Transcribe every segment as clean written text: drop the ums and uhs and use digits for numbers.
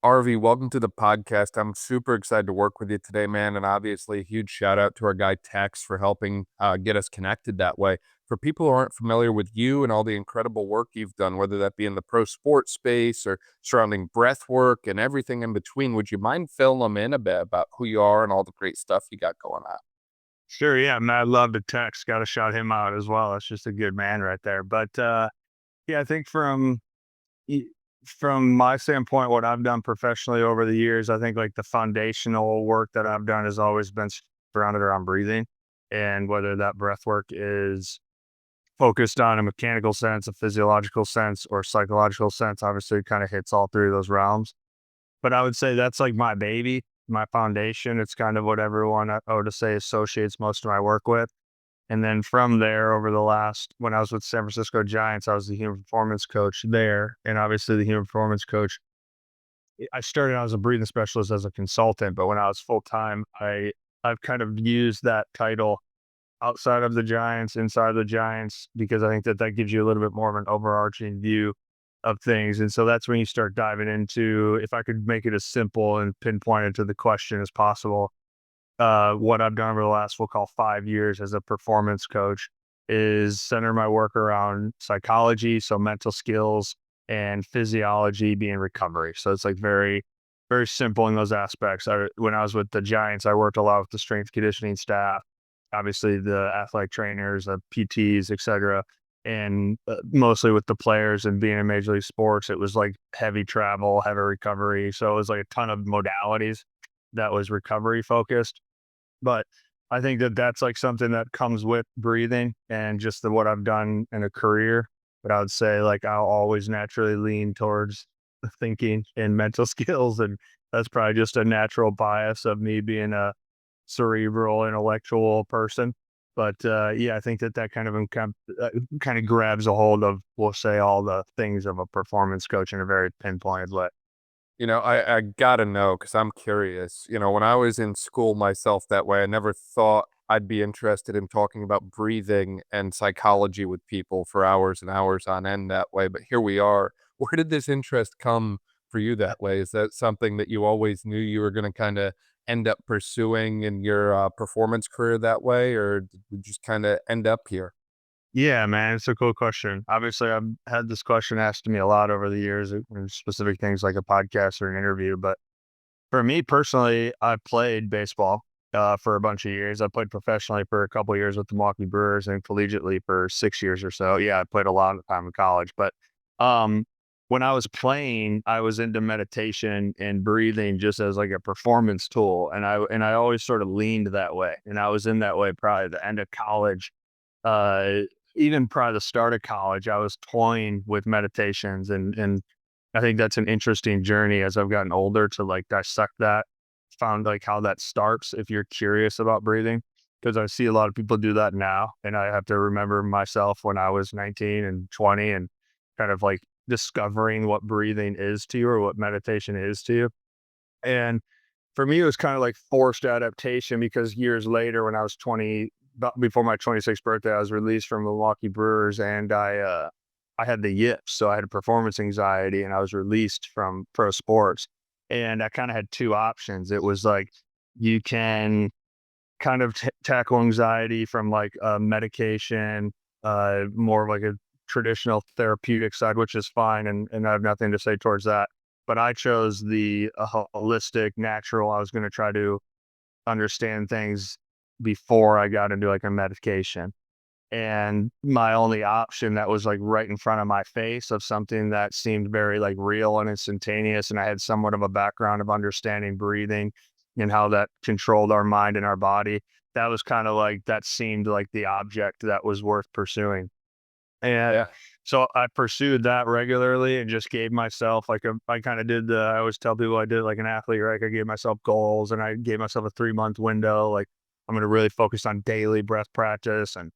Harvey, welcome to the podcast. I'm super excited to work with you today, man. And obviously, a huge shout out to our guy Tex for helping get us connected that way. For people who aren't familiar with you and all the incredible work you've done, whether that be in the pro sports space or surrounding breath work and everything in between, would you mind filling them in a bit about who you are and all the great stuff you got going on? Sure, yeah, man, I love the text. Got to shout him out as well. That's just a good man right there. But yeah, I think y- from my standpoint, what I've done professionally over the years, I think like the foundational work that I've done has always been surrounded around breathing, and whether that breath work is focused on a mechanical sense, a physiological sense, or psychological sense, obviously, it kind of hits all three of those realms. But I would say that's like my baby, my foundation. It's kind of what everyone I would say associates most of my work with. And then from there, over the last, when I was with San Francisco Giants, I was the human performance coach there. And obviously, the human performance coach, I started out as a breathing specialist as a consultant, but when I was full time, I've kind of used that title outside of the Giants, inside of the Giants, because I think that that gives you a little bit more of an overarching view of things. And so that's when you start diving into, if I could make it as simple and pinpointed to the question as possible, what I've done over the last, we'll call 5 years as a performance coach is center my work around psychology. So mental skills and physiology being recovery. So it's like very, very simple in those aspects. When I was with the Giants, I worked a lot with the strength conditioning staff, obviously the athletic trainers, the PTs, et cetera, and mostly with the players. And being in Major League Sports, it was like heavy travel, heavy recovery. So it was like a ton of modalities that was recovery focused. But I think that that's like something that comes with breathing and just what I've done in a career. But I would say like I'll always naturally lean towards the thinking and mental skills. And that's probably just a natural bias of me being a cerebral, intellectual person. But yeah, I think that that kind of grabs a hold of, we'll say, all the things of a performance coach in a very pinpointed way. I gotta know because I'm curious. When I was in school myself that way, I never thought I'd be interested in talking about breathing and psychology with people for hours and hours on end that way. But here we are. Where did this interest come for you that way? Is that something that you always knew you were going to kind of end up pursuing in your performance career that way, or did we just kind of end up here? Yeah, man, it's a cool question. Obviously, I've had this question asked to me a lot over the years, specific things like a podcast or an interview. But for me personally, I played baseball for a bunch of years. I played professionally for a couple of years with the Milwaukee Brewers and collegiately for 6 years or so. Yeah, I played a lot of time in college. But um, when I was playing, I was into meditation and breathing just as like a performance tool, and I always sort of leaned that way. And I was in that way probably the end of college. Uh, Even prior to the start of college, I was toying with meditations, and I think that's an interesting journey as I've gotten older to like dissect that, found like how that starts if you're curious about breathing. Because I see a lot of people do that now. And I have to remember myself when I was 19 and 20 and kind of like discovering what breathing is to you or what meditation is to you. And for me, it was kind of like forced adaptation because years later, when I was 20, about before my 26th birthday, I was released from the Milwaukee Brewers, and I had the yips, so I had performance anxiety, and I was released from pro sports. And I kind of had two options. It was like you can kind of tackle anxiety from like medication, more of like a traditional therapeutic side, which is fine, and I have nothing to say towards that. But I chose the holistic, natural. I was going to try to understand things before I got into like a medication. And my only option that was like right in front of my face of something that seemed very like real and instantaneous. And I had somewhat of a background of understanding breathing and how that controlled our mind and our body. That was kind of like, that seemed like the object that was worth pursuing. And Yeah. so I pursued that regularly and just gave myself like I kind of did I always tell people I did like an athlete, right? I gave myself goals and I gave myself a 3 month window. Like I'm going to really focus on daily breath practice and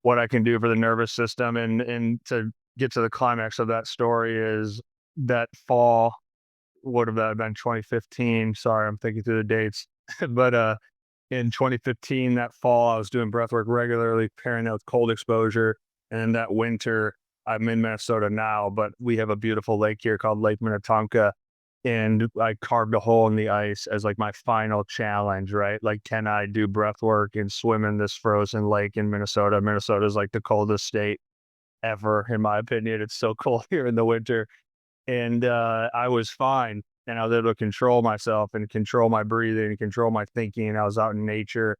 what I can do for the nervous system. And to get to the climax of that story is that fall, would have that been 2015? Sorry, I'm thinking through the dates. But in 2015, that fall, I was doing breath work regularly, pairing that with cold exposure. And that winter, I'm in Minnesota now, but we have a beautiful lake here called Lake Minnetonka. and I carved a hole in the ice as like my final challenge, right? Like, can I do breath work and swim in this frozen lake in Minnesota? Minnesota is like the coldest state ever, in my opinion. It's so cold here in the winter. And I was fine. And I was able to control myself and control my breathing and control my thinking. I was out in nature.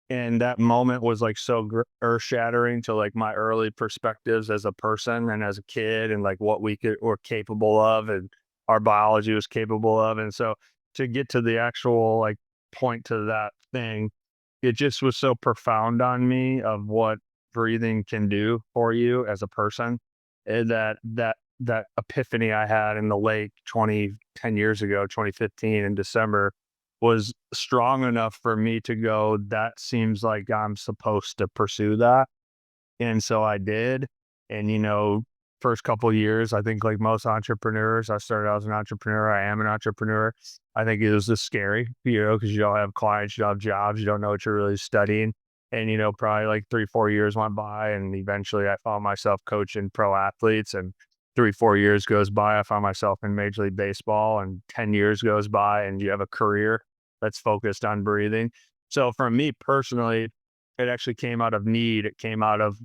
And that moment was like so earth shattering to like my early perspectives as a person and as a kid, and like what were capable of, and our biology was capable of. And so to get to the actual like point to that thing, it just was so profound on me of what breathing can do for you as a person. And that epiphany I had in the lake 10 years ago, 2015 in December, was strong enough for me to go, that seems like I'm supposed to pursue that. And so I did. And, first couple years, I think like most entrepreneurs, I started out as an entrepreneur. I am an entrepreneur. I think it was just scary, because you don't have clients, you don't have jobs, you don't know what you're really studying. And, probably like 3, 4 years went by, and eventually I found myself coaching pro athletes. And 3, 4 years goes by, I found myself in Major League Baseball, and 10 years goes by, and you have a career that's focused on breathing. So for me personally, it actually came out of need. It came out of,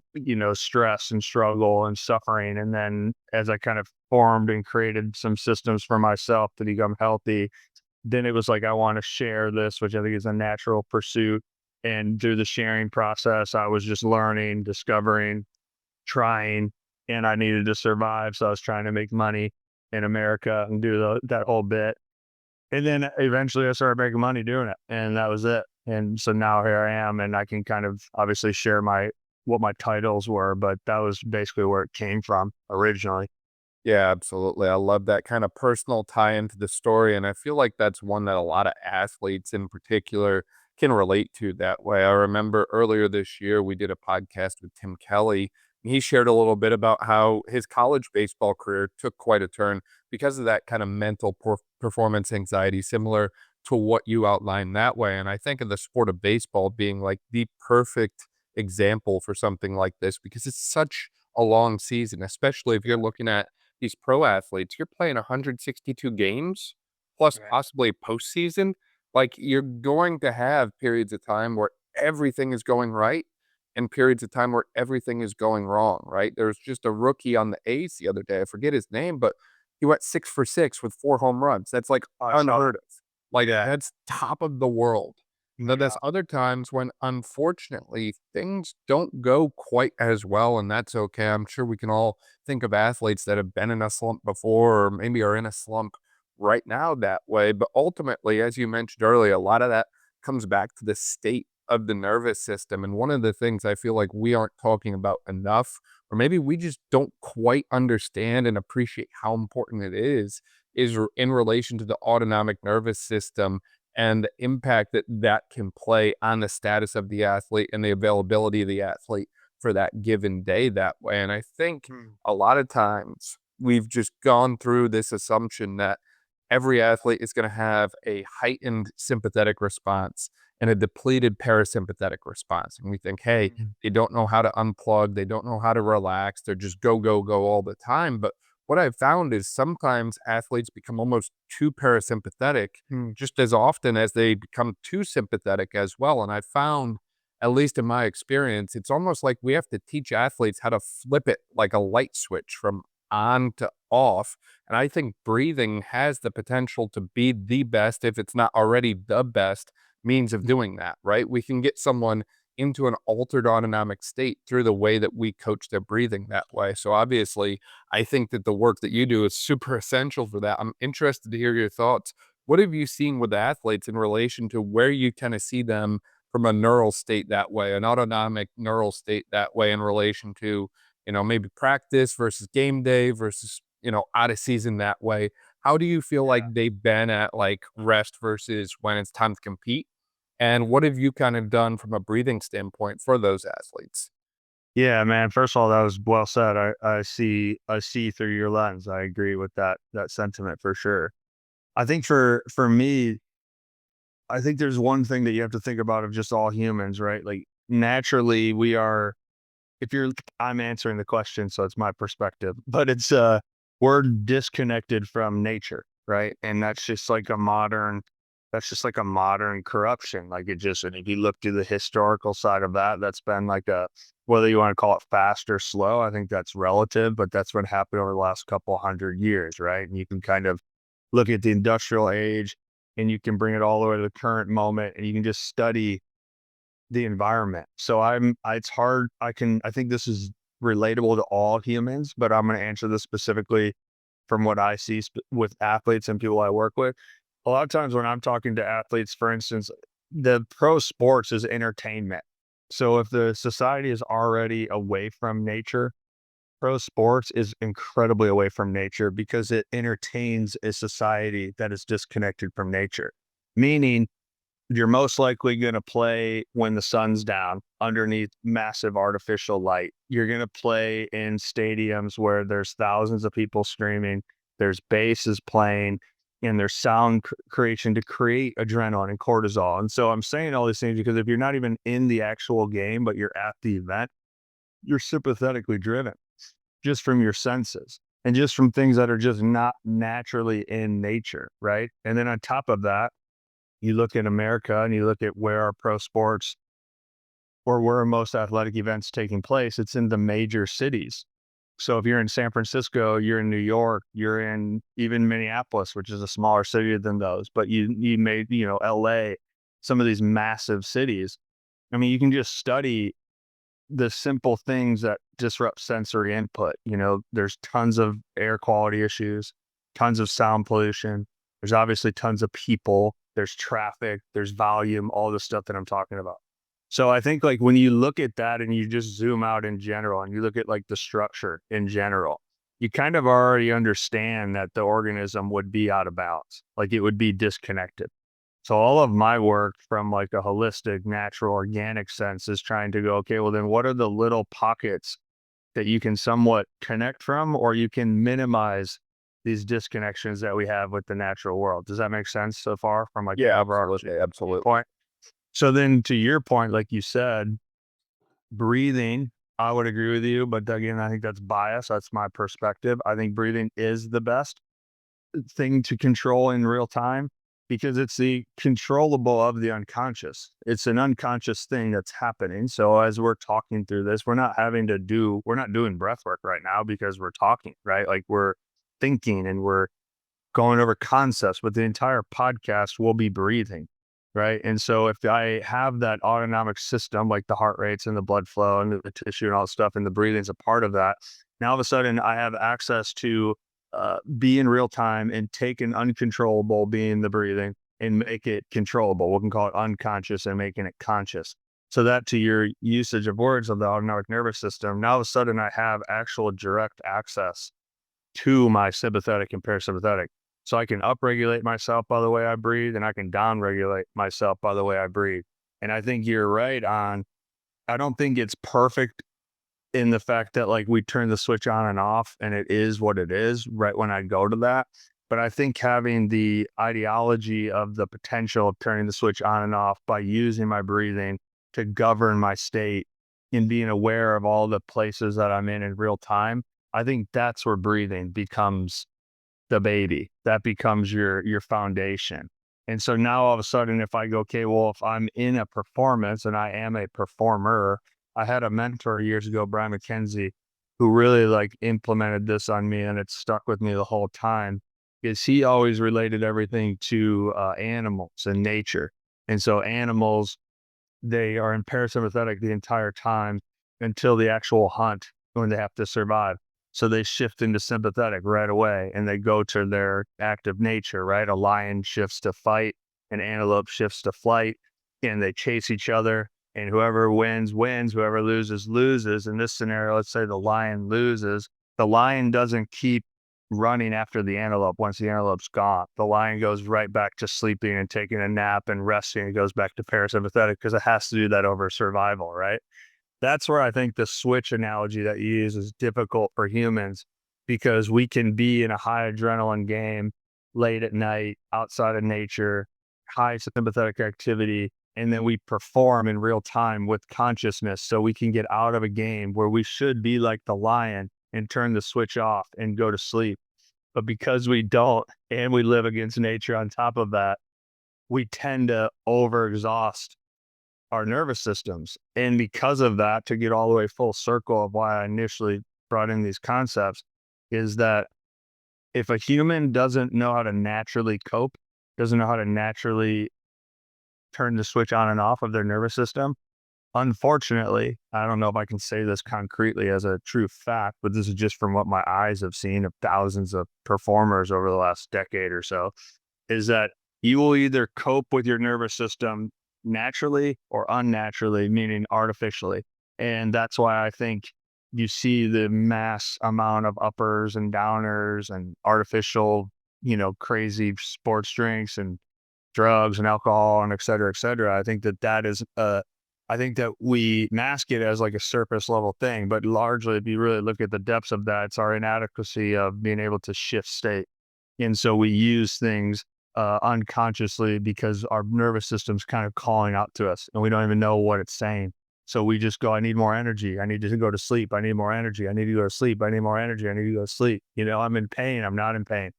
stress and struggle and suffering. And then as I kind of formed and created some systems for myself to become healthy, then it was like, I want to share this, which I think is a natural pursuit. And through the sharing process, I was just learning, discovering, trying, and I needed to survive. So I was trying to make money in America and do that whole bit. And then eventually I started making money doing it, and that was it. And so now here I am, and I can kind of obviously share what my titles were, but that was basically where it came from originally. Yeah, absolutely. I love that kind of personal tie into the story. And I feel like that's one that a lot of athletes in particular can relate to that way. I remember earlier this year, we did a podcast with Tim Kelly. And he shared a little bit about how his college baseball career took quite a turn because of that kind of mental performance anxiety, similar to what you outlined that way. And I think of the sport of baseball being like the perfect example for something like this because it's such a long season, especially if you're looking at these pro athletes, you're playing 162 games plus Right. possibly postseason. Like you're going to have periods of time where everything is going right and periods of time where everything is going wrong, right? There's just a rookie on the A's the other day. I forget his name, but he went 6 for 6 with 4 home runs. That's like I saw that. unheard of. Like Yeah. that's top of the world. And then there's Yeah. other times when unfortunately things don't go quite as well, and that's okay. I'm sure we can all think of athletes that have been in a slump before or maybe are in a slump right now that way. But ultimately, as you mentioned earlier, a lot of that comes back to the state of the nervous system. And one of the things I feel like we aren't talking about enough, or maybe we just don't quite understand and appreciate how important it is in relation to the autonomic nervous system and the impact that that can play on the status of the athlete and the availability of the athlete for that given day that way. And I think Mm. a lot of times we've just gone through this assumption that every athlete is going to have a heightened sympathetic response and a depleted parasympathetic response. And we think, hey, Mhm. they don't know how to unplug, they don't know how to relax, they're just go, go, go all the time. But what I've found is sometimes athletes become almost too parasympathetic Mm. just as often as they become too sympathetic as well. And I found, at least in my experience, it's almost like we have to teach athletes how to flip it like a light switch from on to off. And I think breathing has the potential to be the best, if it's not already the best means of doing that, right? We can get someone into an altered autonomic state through the way that we coach their breathing that way. So obviously, I think that the work that you do is super essential for that. I'm interested to hear your thoughts. What have you seen with athletes in relation to where you kind of see them from a neural state that way, an autonomic neural state that way in relation to, maybe practice versus game day versus, out of season that way? How do you feel like Yeah. they've been at like rest versus when it's time to compete? And what have you kind of done from a breathing standpoint for those athletes? Yeah, man. First of all, that was well said. I see through your lens. I agree with that sentiment for sure. I think for me, I think there's one thing that you have to think about of just all humans, right? Like naturally we are, if you're I'm answering the question, so it's my perspective, but it's we're disconnected from nature. right? And that's just like a modern corruption. Like and if you look to the historical side of that, that's been like whether you want to call it fast or slow, I think that's relative, but that's what happened over the last couple hundred years, right? And you can kind of look at the industrial age and you can bring it all the way to the current moment and you can just study the environment. So it's hard. I think this is relatable to all humans, but I'm going to answer this specifically from what I see with athletes and people I work with. A lot of times when I'm talking to athletes, for instance, the pro sports is entertainment. So if the society is already away from nature, pro sports is incredibly away from nature because it entertains a society that is disconnected from nature. Meaning you're most likely going to play when the sun's down underneath massive artificial light. You're going to play in stadiums where there's thousands of people screaming, there's basses playing, and there's sound creation to create adrenaline and cortisol. And so I'm saying all these things because if you're not even in the actual game, but you're at the event, you're sympathetically driven just from your senses and just from things that are just not naturally in nature. Right. And then on top of that, you look at America and you look at where our pro sports or where are most athletic events taking place, it's in the major cities. So if you're in San Francisco, you're in New York, you're in even Minneapolis, which is a smaller city than those, but you made, LA, some of these massive cities. I mean, you can just study the simple things that disrupt sensory input. There's tons of air quality issues, tons of sound pollution. There's obviously tons of people, there's traffic, there's volume, all the stuff that I'm talking about. So I think like when you look at that and you just zoom out in general and you look at like the structure in general, you kind of already understand that the organism would be out of balance, like it would be disconnected. So all of my work from like a holistic, natural, organic sense is trying to go, okay, well then what are the little pockets that you can somewhat connect from, or you can minimize these disconnections that we have with the natural world. Does that make sense so far from like an Yeah, overarching absolutely, absolutely. point? So then to your point, like you said, breathing, I would agree with you, but again, I think that's bias. That's my perspective. I think breathing is the best thing to control in real time because it's the controllable of the unconscious. It's an unconscious thing that's happening. So as we're talking through this, we're not doing breath work right now because we're talking, right? Like we're thinking and we're going over concepts, but the entire podcast will be breathing. Right. And so if I have that autonomic system, like the heart rates and the blood flow and the tissue and all that stuff, and the breathing is a part of that, now all of a sudden I have access to be in real time and take an uncontrollable being the breathing and make it controllable. We can call it unconscious and making it conscious. So that to your usage of words of the autonomic nervous system, now all of a sudden I have actual direct access to my sympathetic and parasympathetic. So I can upregulate myself by the way I breathe, and I can downregulate myself by the way I breathe. And I think you're right on. I don't think it's perfect in the fact that like we turn the switch on and off and it is what it is right when I go to that. But I think having the ideology of the potential of turning the switch on and off by using my breathing to govern my state and being aware of all the places that I'm in real time, I think that's where breathing becomes the baby. That becomes your foundation. And so now all of a sudden, if I go, okay, well, if I'm in a performance and I am a performer, I had a mentor years ago, Brian McKenzie, who really like implemented this on me and it stuck with me the whole time is he always related everything to animals and nature. And so animals, they are in parasympathetic the entire time until the actual hunt when they have to survive. So they shift into sympathetic right away and they go to their active nature, right? A lion shifts to fight, an antelope shifts to flight, and they chase each other. And whoever wins, wins. Whoever loses, loses. In this scenario, let's say the lion loses. The lion doesn't keep running after the antelope once the antelope's gone. The lion goes right back to sleeping and taking a nap and resting. It goes back to parasympathetic because it has to do that over survival, right? That's where I think the switch analogy that you use is difficult for humans because we can be in a high adrenaline game late at night, outside of nature, high sympathetic activity, and then we perform in real time with consciousness. So we can get out of a game where we should be like the lion and turn the switch off and go to sleep. But because we don't, and we live against nature on top of that, we tend to overexhaust our nervous systems. And because of that, to get all the way full circle of why I initially brought in these concepts, is that if a human doesn't know how to naturally cope, doesn't know how to naturally turn the switch on and off of their nervous system, unfortunately, I don't know if I can say this concretely as a true fact, but this is just from what my eyes have seen of thousands of performers over the last decade or so, is that you will either cope with your nervous system naturally or unnaturally, meaning artificially. And that's why I think you see the mass amount of uppers and downers and artificial, crazy sports drinks and drugs and alcohol and et cetera, et cetera. I think that is I think that we mask it as like a surface level thing, but largely, if you really look at the depths of that, it's our inadequacy of being able to shift state. And so we use things unconsciously because our nervous system's kind of calling out to us and we don't even know what it's saying. So we just go, I need more energy. I need to go to sleep. I need more energy. I need to go to sleep. I need more energy. I need to go to sleep. I'm in pain. I'm not in pain.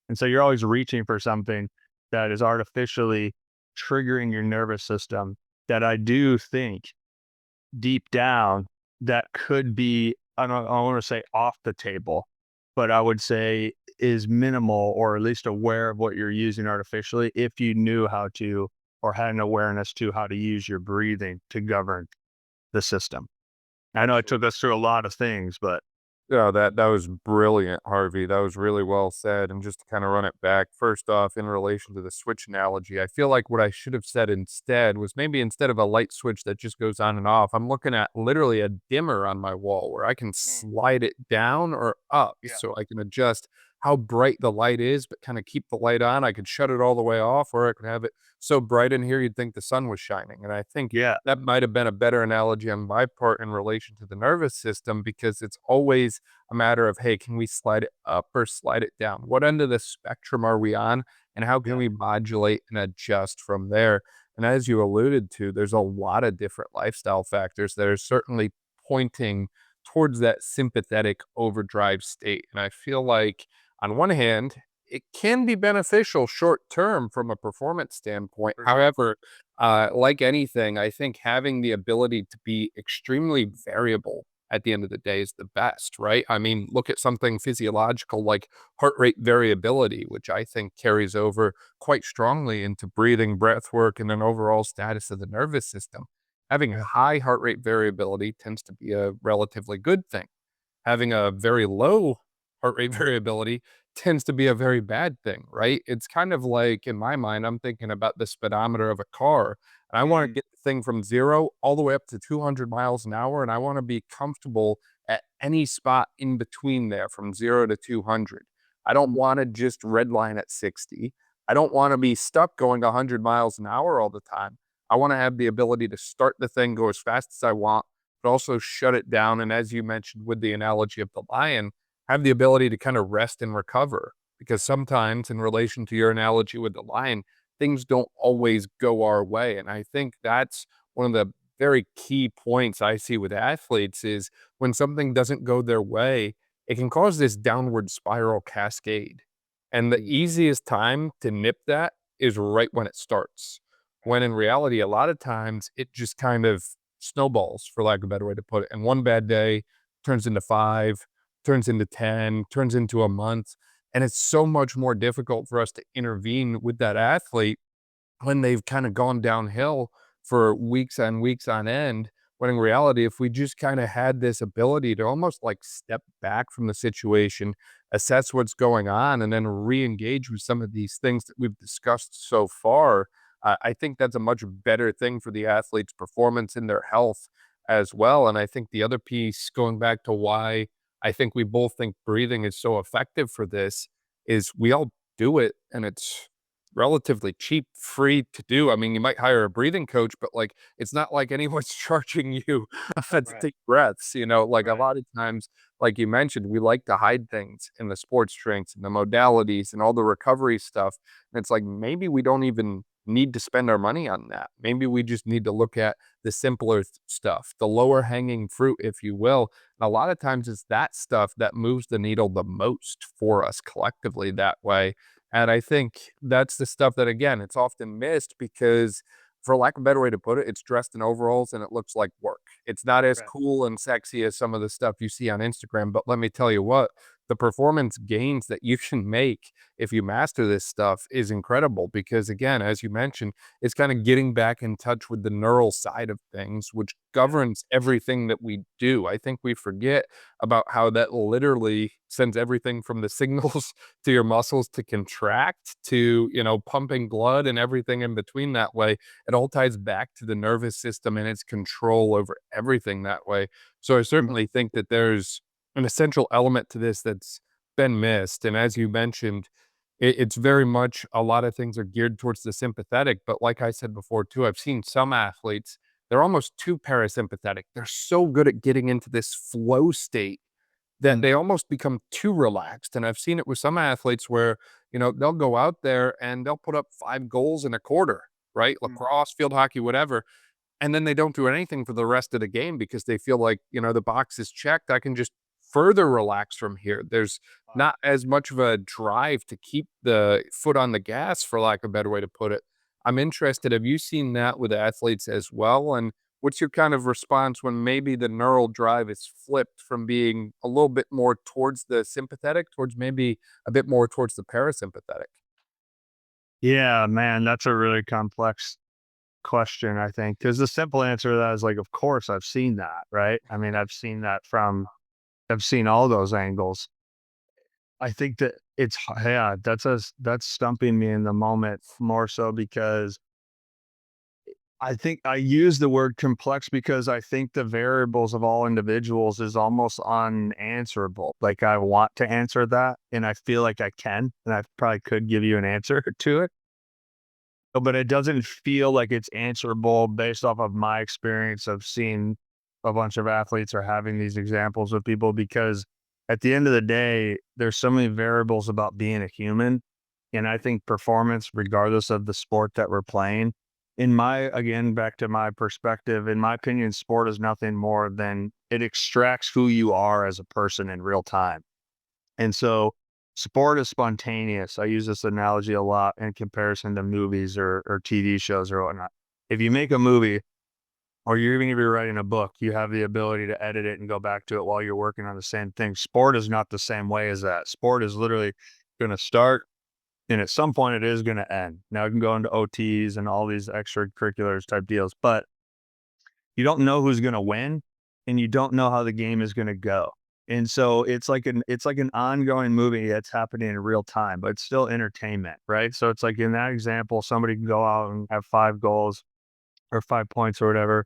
And so you're always reaching for something that is artificially triggering your nervous system that I do think deep down that could be, I don't want to say off the table, but I would say is minimal or at least aware of what you're using artificially if you knew how to or had an awareness to how to use your breathing to govern the system. I know it took us through a lot of things, but Yeah, that was brilliant, Harvey. That was really well said. And just to kind of run it back, first off, in relation to the switch analogy, I feel like what I should have said instead was maybe instead of a light switch that just goes on and off, I'm looking at literally a dimmer on my wall where I can slide it down or up yeah, so I can adjust how bright the light is, but kind of keep the light on. I could shut it all the way off, or I could have it so bright in here you'd think the sun was shining. And I think yeah, that might have been a better analogy on my part in relation to the nervous system because it's always a matter of, hey, can we slide it up or slide it down? What end of the spectrum are we on? And how can yeah, we modulate and adjust from there? And as you alluded to, there's a lot of different lifestyle factors that are certainly pointing towards that sympathetic overdrive state. And I feel like, on one hand, it can be beneficial short term from a performance standpoint. for sure. However, like anything, I think having the ability to be extremely variable at the end of the day is the best, right? I mean, look at something physiological like heart rate variability, which I think carries over quite strongly into breathing, breath work, and an overall status of the nervous system. Having Yeah, high heart rate variability tends to be a relatively good thing. Having a very low heart rate variability tends to be a very bad thing, right? It's kind of like, in my mind, I'm thinking about the speedometer of a car, and I wanna mm, get the thing from 0 all the way up to 200 miles an hour, and I wanna be comfortable at any spot in between there from 0 to 200. I don't mm, wanna just redline at 60. I don't wanna be stuck going 100 miles an hour all the time. I wanna have the ability to start the thing, go as fast as I want, but also shut it down. And as you mentioned with the analogy of the lion, have the ability to kind of rest and recover. Because sometimes, in relation to your analogy with the lion, things don't always go our way. And I think that's one of the very key points I see with athletes is when something doesn't go their way, it can cause this downward spiral cascade. And the mm, easiest time to nip that is right when it starts. When in reality, a lot of times it just kind of snowballs, for lack of a better way to put it. And one bad day turns into 5, turns into 10, turns into a month. And it's so much more difficult for us to intervene with that athlete when they've kind of gone downhill for weeks on end. When in reality, if we just kind of had this ability to almost like step back from the situation, assess what's going on, and then re engage with some of these things that we've discussed so far, I think that's a much better thing for the athlete's performance and their health as well. And I think the other piece, going back to why I think we both think breathing is so effective for this, is we all do it and it's relatively cheap, free to do. I mean, you might hire a breathing coach, but, like, it's not like anyone's charging you to right, take breaths, like, a right, lot of times, like you mentioned, we like to hide things in the sports drinks and the modalities and all the recovery stuff, and it's like, maybe we don't even need to spend our money on that. Maybe we just need to look at the simpler stuff, the lower hanging fruit, if you will. And a lot of times it's that stuff that moves the needle the most for us collectively that way. And I think that's the stuff that, again, it's often missed because, for lack of a better way to put it, it's dressed in overalls and it looks like work. It's not as Right. cool and sexy as some of the stuff you see on Instagram, but let me tell you what, the performance gains that you can make if you master this stuff is incredible because, again, as you mentioned, it's kind of getting back in touch with the neural side of things, which Yeah. governs everything that we do. I think we forget about how that literally sends everything from the signals to your muscles to contract to, pumping blood and everything in between that way. It all ties back to the nervous system and its control over everything that way. So I Mm. certainly think that there's an essential element to this that's been missed. And as you mentioned, it's very much a lot of things are geared towards the sympathetic. But like I said before, too, I've seen some athletes, they're almost too parasympathetic. They're so good at getting into this flow state that Mm. they almost become too relaxed. And I've seen it with some athletes where, they'll go out there and they'll put up 5 goals in a quarter, right? Mm. Lacrosse, field hockey, whatever. And then they don't do anything for the rest of the game because they feel like, the box is checked. I can just further relax from here. There's Wow. not as much of a drive to keep the foot on the gas, for lack of a better way to put it. I'm interested. Have you seen that with athletes as well? And what's your kind of response when maybe the neural drive is flipped from being a little bit more towards the sympathetic towards maybe a bit more towards the parasympathetic? Yeah, man, that's a really complex question, I think, because the simple answer to that is like, of course, I've seen that, right? I mean, I've seen all those angles. I think that yeah, that's stumping me in the moment more so because I think I use the word complex because I think the variables of all individuals is almost unanswerable. Like I want to answer that and I feel like I can, and I probably could give you an answer to it, but it doesn't feel like it's answerable based off of my experience of seeing a bunch of athletes or having these examples with people because at the end of the day, there's so many variables about being a human. And I think performance, regardless of the sport that we're playing, again, back to my perspective, in my opinion, sport is nothing more than it extracts who you are as a person in real time. And so sport is spontaneous. I use this analogy a lot in comparison to movies or TV shows or whatnot. If you make a movie, or even if you're writing a book, you have the ability to edit it and go back to it while you're working on the same thing. Sport is not the same way as that. Sport is literally going to start and at some point it is going to end. Now it can go into OTs and all these extracurriculars type deals, but you don't know who's going to win and you don't know how the game is going to go. And so it's like an ongoing movie that's happening in real time, but it's still entertainment, right? So it's like in that example, somebody can go out and have 5 goals or 5 points or whatever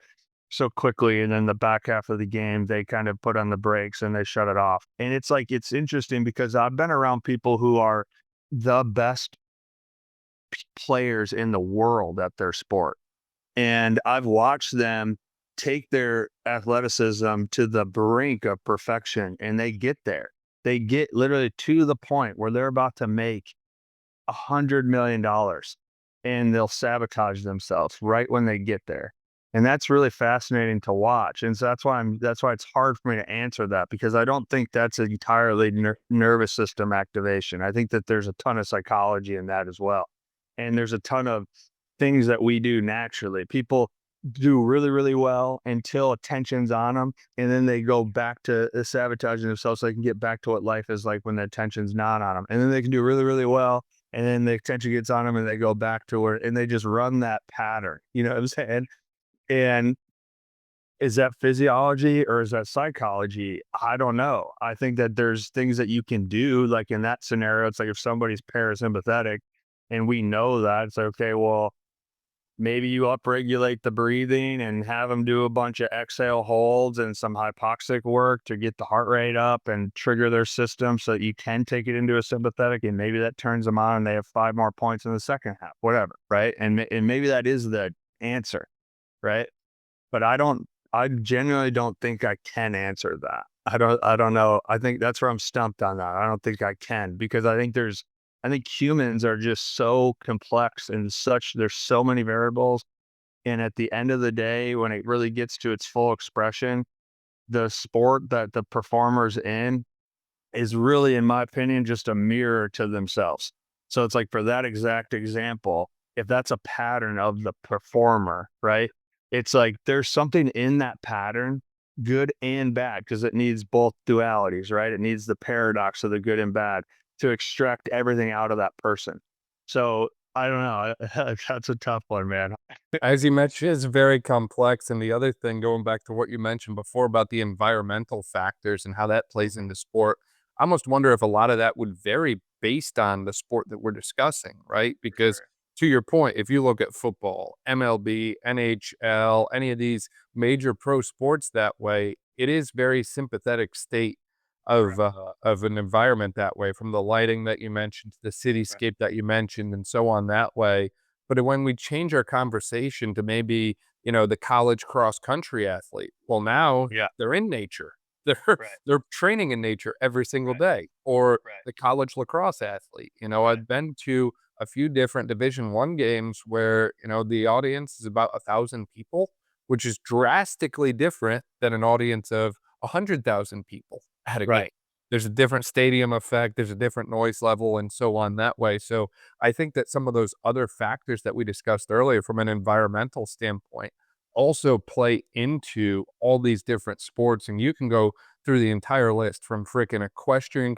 so quickly. And then the back half of the game, they kind of put on the brakes and they shut it off. And it's like, it's interesting because I've been around people who are the best players in the world at their sport. And I've watched them take their athleticism to the brink of perfection and they get there. They get literally to the point where they're about to make $100 million and they'll sabotage themselves right when they get there. And that's really fascinating to watch. And so that's why it's hard for me to answer that because I don't think that's entirely nervous system activation. I think that there's a ton of psychology in that as well. And there's a ton of things that we do naturally. People do really, really well until attention's on them, and then they go back to sabotaging themselves so they can get back to what life is like when the attention's not on them. And then they can do really, really well, and then the attention gets on them, and they go back to where, and they just run that pattern. You know what I'm saying? And is that physiology or is that psychology? I don't know. I think that there's things that you can do, like in that scenario. It's like if somebody's parasympathetic, and we know that, it's like, okay, well, maybe you upregulate the breathing and have them do a bunch of exhale holds and some hypoxic work to get the heart rate up and trigger their system so that you can take it into a sympathetic. And maybe that turns them on and they have 5 more points in the second half, whatever. Right. And maybe that is the answer. Right. But I genuinely don't think I can answer that. I don't know. I think that's where I'm stumped on that. I don't think I can because I think I think humans are just so complex and there's so many variables. And at the end of the day, when it really gets to its full expression, the sport that the performer's in is really, in my opinion, just a mirror to themselves. So it's like for that exact example, if that's a pattern of the performer, right? It's like there's something in that pattern, good and bad, because it needs both dualities, right? It needs the paradox of the good and bad to extract everything out of that person. So I don't know. That's a tough one, man. As you mentioned, it's very complex, and the other thing, going back to what you mentioned before about the environmental factors and how that plays Mhm. into sport, I almost wonder if a lot of that would vary based on the sport that we're discussing, right? For Because sure. to your point, if you look at football, MLB, NHL, any of these major pro sports that way, it is very sympathetic state Right. of an environment that way, from the lighting that you mentioned to the Right. cityscape that you mentioned and so on that way. But when we change our conversation to maybe, the college cross country athlete, well, now Yeah. they're in nature. They're Right. they're training in nature every single Right. day. Or Right. the college lacrosse athlete. Right. I've been to a few different Division 1 games where, the audience is about 1,000 people, which is drastically different than an audience of 100,000 people at a game. Right. There's a different stadium effect, there's a different noise level, and so on that way. So I think that some of those other factors that we discussed earlier from an environmental standpoint also play into all these different sports. And you can go through the entire list from freaking equestrian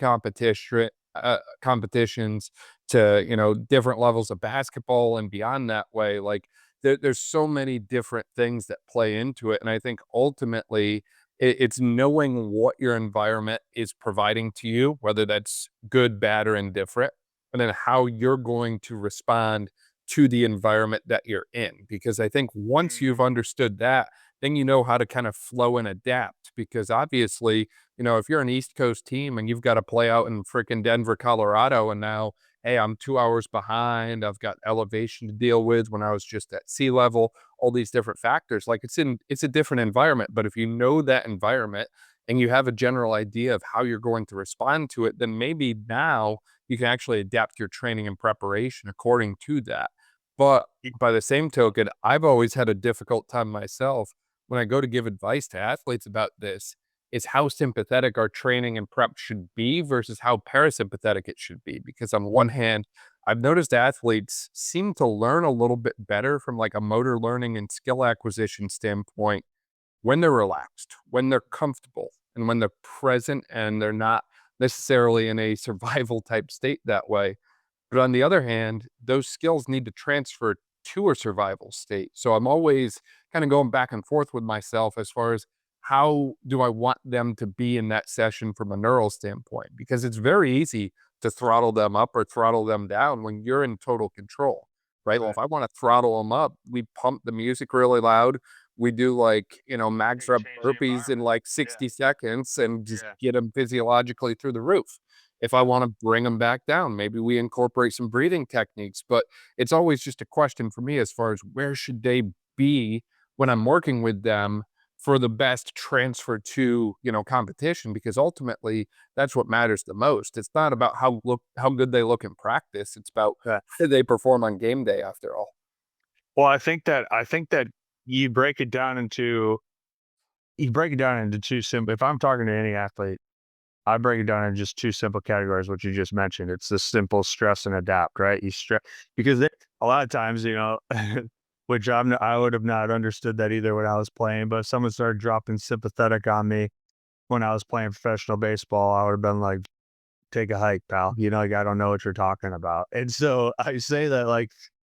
competitions to, different levels of basketball and beyond that way. Like there's so many different things that play into it. And I think ultimately it's knowing what your environment is providing to you, whether that's good, bad, or indifferent, and then how you're going to respond to the environment that you're in. Because I think once you've Mhm. understood that, then you know how to kind of flow and adapt. Because obviously, if you're an East Coast team and you've got to play out in freaking Denver, Colorado, and now, hey, I'm 2 hours behind, I've got elevation to deal with when I was just at sea level, all these different factors. Like it's a different environment. But if you know that environment and you have a general idea of how you're going to respond to it, then maybe now you can actually adapt your training and preparation according to that. But by the same token, I've always had a difficult time myself when I go to give advice to athletes about this, is how sympathetic our training and prep should be versus how parasympathetic it should be. Because on one hand, I've noticed athletes seem to learn a little bit better from like a motor learning and skill acquisition standpoint when they're relaxed, when they're comfortable, and when they're present and they're not necessarily in a survival type state that way. But on the other hand, those skills need to transfer to a survival state. So I'm always kind of going back and forth with myself as far as how do I want them to be in that session from a neural standpoint? Because it's very easy to throttle them up or throttle them down when you're in total control, right? Well, Right. if I want to throttle them up, we pump the music really loud. We do like, max You rep change the burpees in environment. like Yeah. 60 seconds and just Yeah. get them physiologically through the roof. If I Yeah. wanna bring them back down, maybe we incorporate some breathing techniques, but it's always just a question for me as far as where should they be when I'm working with them for the best transfer to, competition, because ultimately that's what matters the most. It's not about how good they look in practice, it's about Yeah. how they perform on game day after all. Well, I think that you break it down into two simple. If I'm talking to any athlete, I break it down into just two simple categories, what you just mentioned. It's the simple stress and adapt, right? You stress because a lot of times, which I would have not understood that either when I was playing, but if someone started dropping sympathetic on me when I was playing professional baseball, I would have been like, take a hike, pal. Like, I don't know what you're talking about. And so I say that like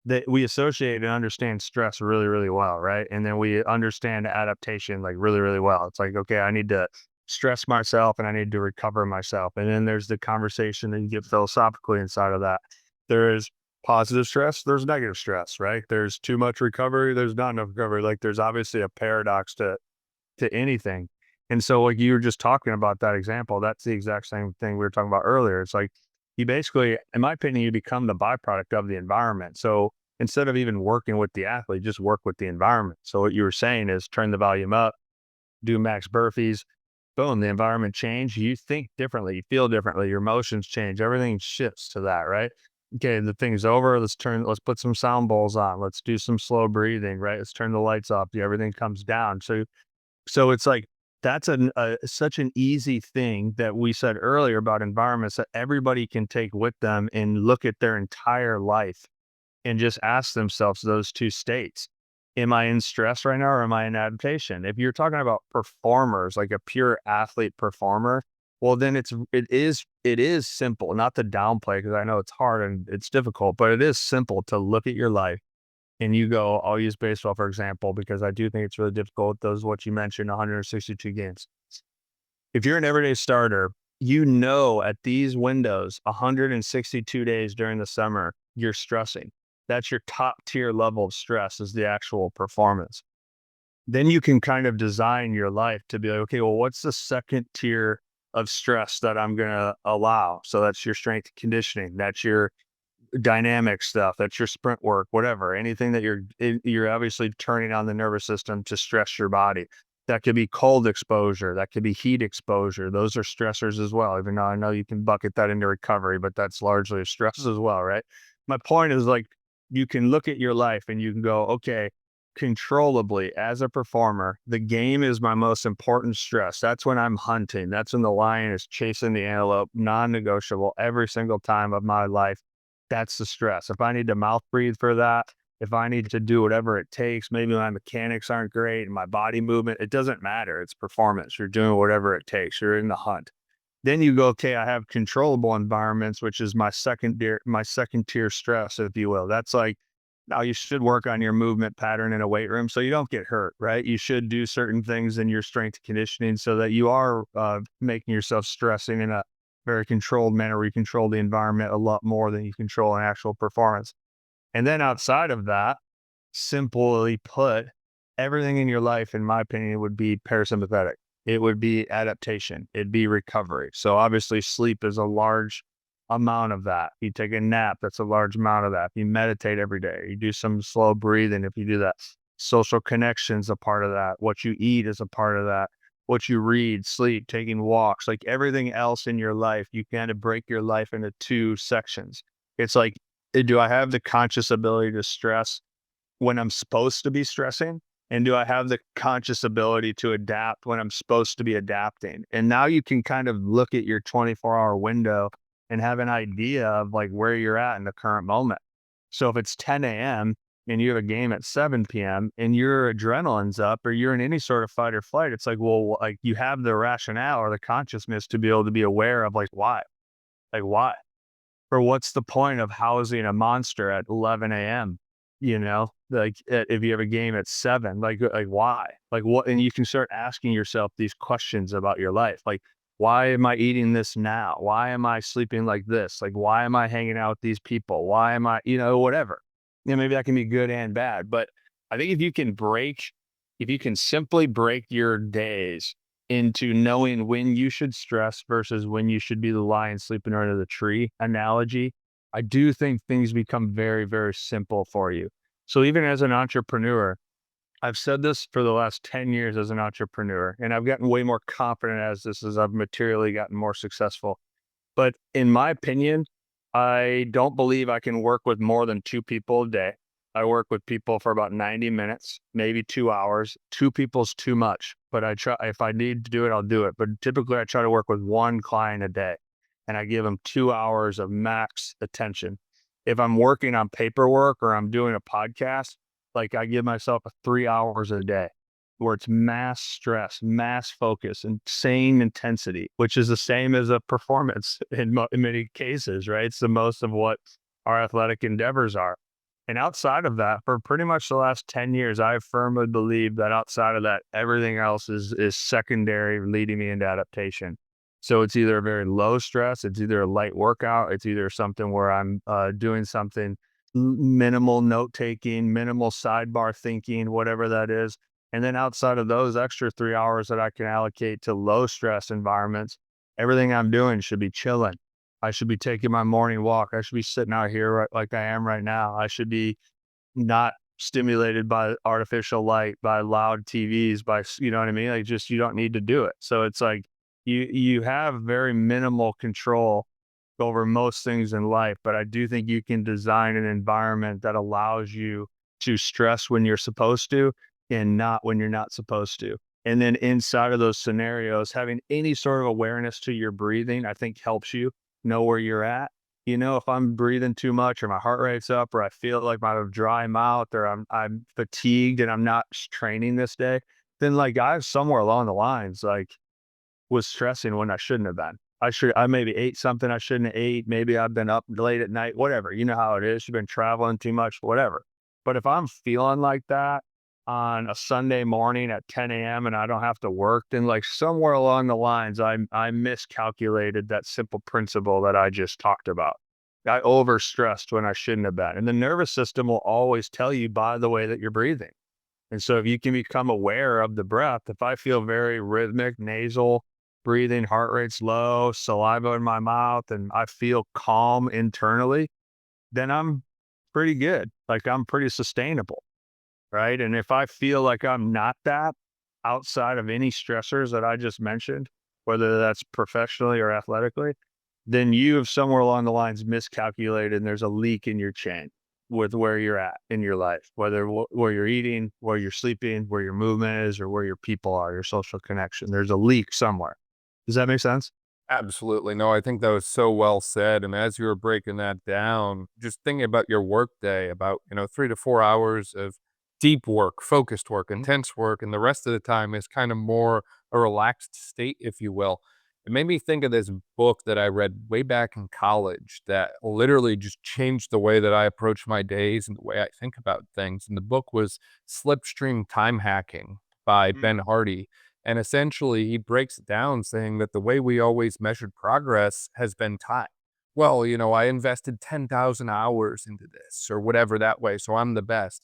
that we associate and understand stress really, really well, right? And then we understand adaptation like really, really well. It's like, okay, I need to stress myself and I need to recover myself. And then there's the conversation that you get philosophically inside of that. There is positive stress, there's negative stress, right? There's too much recovery, there's not enough recovery. Like there's obviously a paradox to anything. And so, like you were just talking about that example, that's the exact same thing we were talking about earlier. It's like you basically, in my opinion, you become the byproduct of the environment. So instead of even working with the athlete, just work with the environment. So what you were saying is turn the volume up, do max burpees, boom, the environment changed. You think differently, you feel differently, your emotions change, everything shifts to that, right? Okay, the thing's over. Let's put some sound bowls on. Let's do some slow breathing, right? Let's turn the lights off. Everything comes down. So it's like that's such an easy thing that we said earlier about environments that everybody can take with them and look at their entire life and just ask themselves those two states. Am I in stress right now or am I in adaptation? If you're talking about performers, like a pure athlete performer, well, then it is simple, not to downplay because I know it's hard and it's difficult, but it is simple to look at your life and you go, I'll use baseball for example, because I do think it's really difficult. Those what you mentioned, 162 games. If you're an everyday starter, you know at these windows, 162 days during the summer, you're stressing. That's your top tier level of stress is the actual performance. Then you can kind of design your life to be like, okay, well, what's the second tier of stress that I'm going to allow? So that's your strength conditioning. That's your dynamic stuff. That's your sprint work, whatever, anything that you're obviously turning on the nervous system to stress your body. That could be cold exposure. That could be heat exposure. Those are stressors as well. Even though I know you can bucket that into recovery, but that's largely a stress as well, right? My point is like, you can look at your life and you can go, okay, controllably as a performer, the game is my most important stress. That's when I'm hunting. That's when the lion is chasing the antelope, non-negotiable every single time of my life. That's the stress. If I need to mouth breathe for that, if I need to do whatever it takes, maybe my mechanics aren't great and my body movement, it doesn't matter. It's performance. You're doing whatever it takes. You're in the hunt. Then you go, okay, I have controllable environments, which is my second tier stress, if you will. That's like, now you should work on your movement pattern in a weight room so you don't get hurt, right? You should do certain things in your strength conditioning so that you are making yourself stressing in a very controlled manner where you control the environment a lot more than you control an actual performance. And then outside of that, simply put, everything in your life, in my opinion, would be parasympathetic. It would be adaptation. It'd be recovery. So obviously sleep is a large amount of that. You take a nap, that's a large amount of that. You meditate every day. You do some slow breathing. If you do that, social connections, a part of that. What you eat is a part of that. What you read, sleep, taking walks, like everything else in your life, you kind of break your life into two sections. It's like, do I have the conscious ability to stress when I'm supposed to be stressing? And do I have the conscious ability to adapt when I'm supposed to be adapting? And now you can kind of look at your 24-hour window and have an idea of like where you're at in the current moment. So if it's 10 a.m. and you have a game at 7 p.m. and your adrenaline's up or you're in any sort of fight or flight, it's like, well, like you have the rationale or the consciousness to be able to be aware of like why? Like why? Or what's the point of housing a monster at 11 a.m.? Like if you have a game at 7, like why? Like what? And you can start asking yourself these questions about your life. Like, why am I eating this now? Why am I sleeping like this? Like, why am I hanging out with these people? Why am I, whatever. Maybe that can be good and bad. But I think if you can simply break your days into knowing when you should stress versus when you should be the lion sleeping under the tree analogy, I do think things become very, very simple for you. So even as an entrepreneur, I've said this for the last 10 years as an entrepreneur, and I've gotten way more confident as I've materially gotten more successful. But in my opinion, I don't believe I can work with more than 2 people a day. I work with people for about 90 minutes, maybe 2 hours. 2 people's too much, but I try, if I need to do it, I'll do it. But typically I try to work with one client a day and I give them 2 hours of max attention. If I'm working on paperwork or I'm doing a podcast, like I give myself 3 hours a day where it's mass stress, mass focus, insane intensity, which is the same as a performance in many cases, right? It's the most of what our athletic endeavors are. And outside of that, for pretty much the last 10 years, I firmly believe that outside of that, everything else is secondary, leading me into adaptation. So it's either a very low stress, it's either a light workout, it's either something where I'm doing something minimal note taking, minimal sidebar thinking, whatever that is. And then outside of those extra 3 hours that I can allocate to low stress environments, everything I'm doing should be chilling. I should be taking my morning walk. I should be sitting out here like I am right now. I should be not stimulated by artificial light, by loud TVs, you know what I mean? Like, just, you don't need to do it. So it's like, you have very minimal control over most things in life, but I do think you can design an environment that allows you to stress when you're supposed to and not when you're not supposed to. And then inside of those scenarios, having any sort of awareness to your breathing, I think helps you know where you're at. You know, if I'm breathing too much or my heart rate's up or I feel like I have a dry mouth or I'm fatigued and I'm not training this day, then like I somewhere along the lines like was stressing when I shouldn't have been. I maybe ate something I shouldn't have ate. Maybe I've been up late at night, whatever. You know how it is. You've been traveling too much, whatever. But if I'm feeling like that on a Sunday morning at 10 a.m. and I don't have to work, then like somewhere along the lines, I miscalculated that simple principle that I just talked about. I overstressed when I shouldn't have been. And the nervous system will always tell you by the way that you're breathing. And so if you can become aware of the breath, if I feel very rhythmic, nasal breathing, heart rate's low, saliva in my mouth, and I feel calm internally, then I'm pretty good. Like I'm pretty sustainable. Right. And if I feel like I'm not that outside of any stressors that I just mentioned, whether that's professionally or athletically, then you have somewhere along the lines miscalculated and there's a leak in your chain with where you're at in your life, whether where you're eating, where you're sleeping, where your movement is, or where your people are, your social connection. There's a leak somewhere. Does that make sense? Absolutely. No, I think that was so well said. And as you were breaking that down, just thinking about your work day, about, 3 to 4 hours of deep work, focused work, Mhm. intense work, and the rest of the time is kind of more a relaxed state, if you will. It made me think of this book that I read way back in college that literally just changed the way that I approach my days and the way I think about things. And the book was Slipstream Time Hacking by Mm. Ben Hardy. And essentially, he breaks it down saying that the way we always measured progress has been time. Well, I invested 10,000 hours into this or whatever that way, so I'm the best.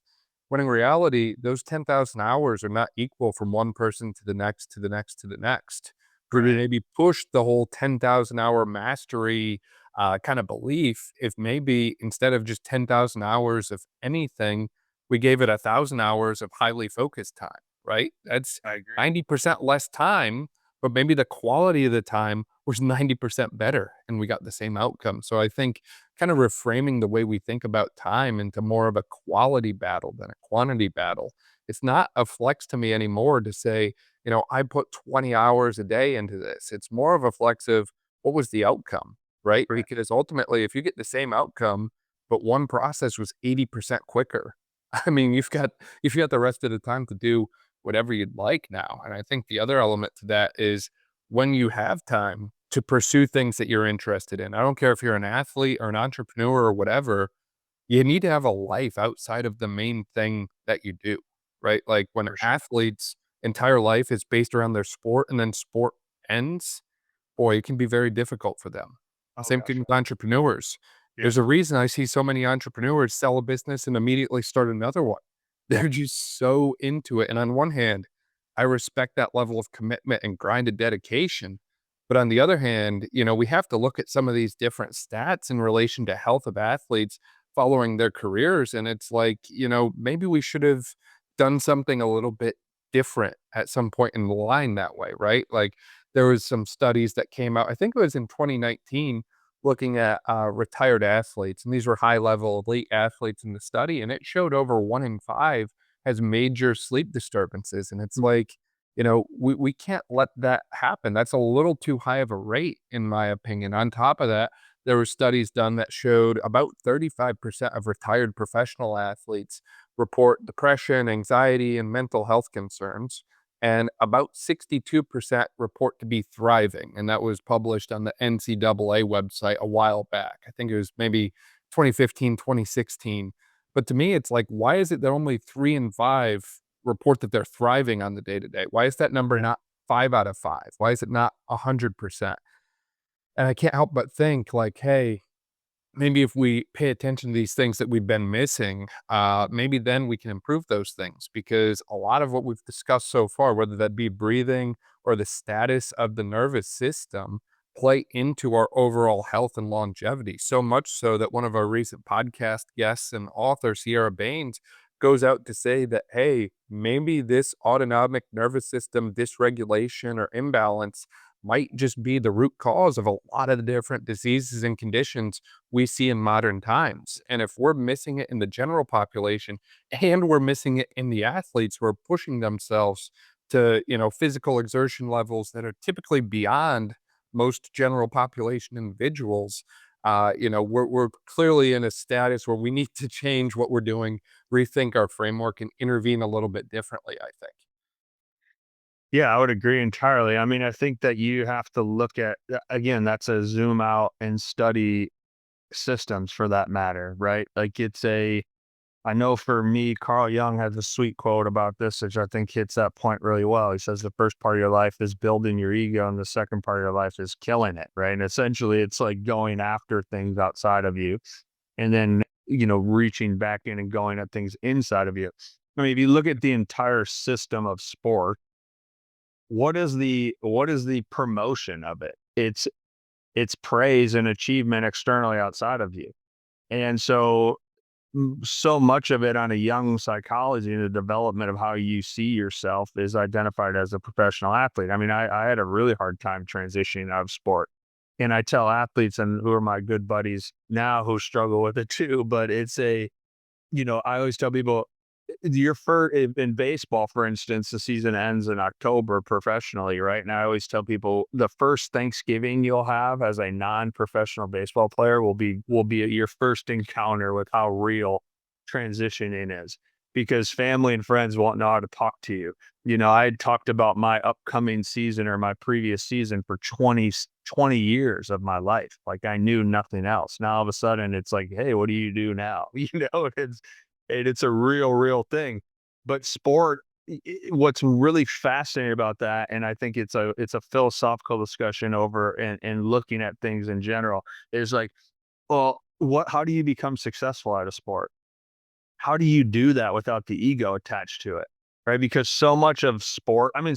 When in reality, those 10,000 hours are not equal from one person to the next, to the next, to the next. We would Right. maybe push the whole 10,000 hour mastery kind of belief if maybe instead of just 10,000 hours of anything, we gave it 1,000 hours of highly focused time, right? That's I agree. 90% less time, but maybe the quality of the time was 90% better and we got the same outcome. So I think kind of reframing the way we think about time into more of a quality battle than a quantity battle. It's not a flex to me anymore to say, I put 20 hours a day into this. It's more of a flex of what was the outcome, right? Right. Because ultimately, if you get the same outcome, but one process was 80% quicker, I mean, you've got the rest of the time to do whatever you'd like now. And I think the other element to that is when you have time to pursue things that you're interested in. I don't care if you're an athlete or an entrepreneur or whatever, you need to have a life outside of the main thing that you do, right? Like when For sure. athletes' entire life is based around their sport and then sport ends, boy, it can be very difficult for them. Oh Same gosh. thing with entrepreneurs. Yeah. There's a reason I see so many entrepreneurs sell a business and immediately start another one. They're just so into it. And on one hand, I respect that level of commitment and grind and dedication. But on the other hand, we have to look at some of these different stats in relation to health of athletes following their careers. And it's like, maybe we should have done something a little bit different at some point in the line that way, right? Like there was some studies that came out, I think it was in 2019, looking at retired athletes. And these were high level elite athletes in the study. And it showed over 1 in 5 has major sleep disturbances. And it's like, we can't let that happen. That's a little too high of a rate, in my opinion. On top of that, there were studies done that showed about 35% of retired professional athletes report depression, anxiety, and mental health concerns. And about 62% report to be thriving. And that was published on the NCAA website a while back. I think it was maybe 2015, 2016. But to me, it's like, why is it that only 3 in 5 report that they're thriving on the day to day? Why is that number Yeah. not 5 out of 5? Why is it not 100%? And I can't help but think like, hey, maybe if we pay attention to these things that we've been missing, maybe then we can improve those things because a lot of what we've discussed so far, whether that be breathing or the status of the nervous system, play into our overall health and longevity. So much so that one of our recent podcast guests and author, Sierra Baines, goes out to say that, hey, maybe this autonomic nervous system dysregulation or imbalance might just be the root cause of a lot of the different diseases and conditions we see in modern times. And if we're missing it in the general population and we're missing it in the athletes who are pushing themselves to, physical exertion levels that are typically beyond most general population individuals, we're clearly in a status where we need to change what we're doing, rethink our framework, and intervene a little bit differently, I think. Yeah, I would agree entirely. I mean, I think that you have to look at, again, that's a zoom out and study systems for that matter, right? Like I know for me, Carl Jung has a sweet quote about this, which I think hits that point really well. He says the first part of your life is building your ego, and the second part of your life is killing it, right? And essentially, it's like going after things outside of you, and then reaching back in and going at things inside of you. I mean, if you look at the entire system of sport, what is the promotion of it? It's praise and achievement externally outside of you, and so much of it on a young psychology and the development of how you see yourself is identified as a professional athlete. I mean, I had a really hard time transitioning out of sport. And I tell athletes and who are my good buddies now who struggle with it too, but I always tell people your first in baseball, for instance, the season ends in October professionally, right? And I always tell people the first Thanksgiving you'll have as a non-professional baseball player will be your first encounter with how real transitioning is, because family and friends won't know how to talk to you. I had talked about my upcoming season or my previous season for 20 years of my life. Like I knew nothing else. Now all of a sudden it's like, hey, what do you do now? It's a real thing. But sport, what's really fascinating about that, and I think it's a philosophical discussion over and looking at things in general, is like, well, how do you become successful at a sport? How do you do that without the ego attached to it? Right? Because so much of sport, I mean,